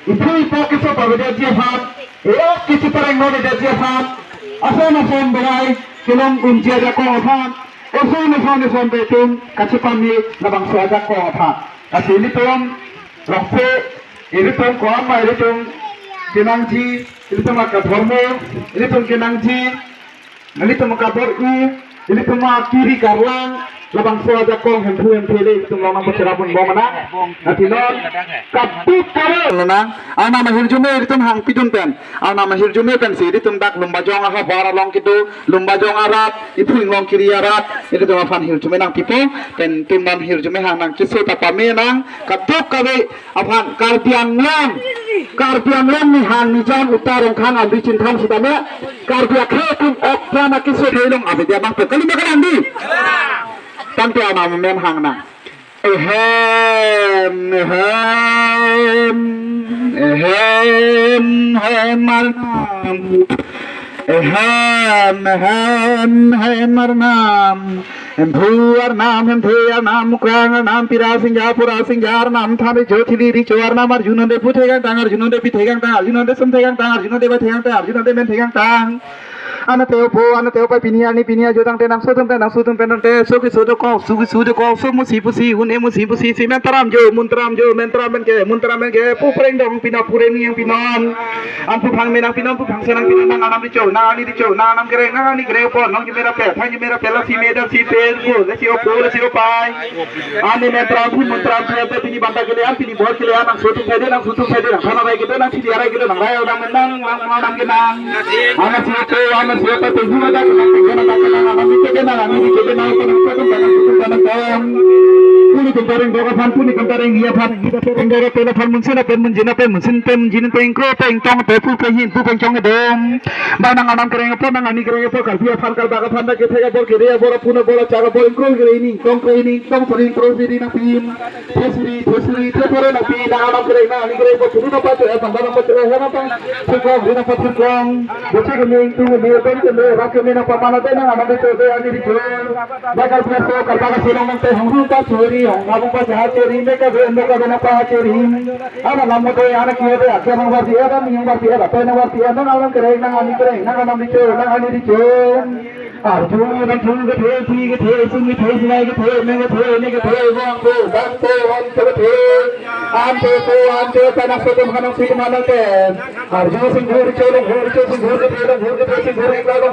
Itu kiso pagda jihan. Kisi pareng no de jihan. Asan berai kilom unjia da ko aphan. Oson betung kasipami nabang suaja ko aphan. Kasini tom rokse ini tom ko amma ini tom kenangji ini tom ka dharma ini tom kenangji ini tom ka bor'i ini tom kiri karlang labang suaja ko hempu le tom lama bercerabun bomana natinon kaput kare na ana mahir jume ini tom hang pitun pen ana mahir jume pen si ini tom dak lumba jong aha bara long kitu lumba jong arat itu long kiri arat ini tom afan hir jume nang pipo pen tom nam hir jume hang nang kiso tapame nang kaput kare afan karbiang lang ni hang ni jang utarong khang amri cintam sudame karbiak he kum okra na kiso delong abe dia bang kali makan andi tanti ana mem hang nang ehem marnam Empuar nam mukrang nam pira singjar nam thame jothili ri chwar nam arjuna de puthegang tang arjuna de pithegang tang arjuna de samthegang tang arjuna de bathegang tang arjuna de menthegang tang ana teo pa pinia jodang tenang sudum tenang te suki sudo ko so musi pusi si mentram jo mentram men ke pu preng dong pina pureng yang pinon ampu phang menang pinon pu phang senang pinon nang anam dicho nang ani dicho nang anam gereng nang ani gereng po nang mera pe thang mera pe la si meda si pe ko le si o pai ani mentram pe pini banta ke le pini bor ke le nang sutum phede nang khana bai ke nang si diara ke nang rai nang nang ke nang ana si pe ana siapa pengguna dan puni kempareng doga pan puni kempareng dia pan kita pereng doga pela pan munsina pen munjina pen munsin pen jinin pen kro pen tong pe pu pe hin pu pen chong dom banang anam kereng apa nang ani kereng apa kal dia pan kal baga pan da ke thega bor ke dia bor puna bor chaga bor kro ke ini tong sering kro di na pin thesri te pore na pin nang anam kereng na ani kereng apa punu na pa te pan da pa te ha pa se ko dina pa te kong boche ke meng tu me pen ke me rak me na pa mana te nang anam te te ani di kro bakal pe so kal baga silong te hong ka chori ngabung pa jaha chori me ka bena pa chori ana lamu te ana ki de akya nang war dia dan yang war dia pa nang war dia nang alam kereng nang ani kereng nang anam di cho nang ani di cho arjun nang thung ke the thi ke the sung ke the sinai ke the me ke the ne ke the wang ko dan to wan ke the an te pa na so tum hanang si manang te arjun sing ghur cho ke the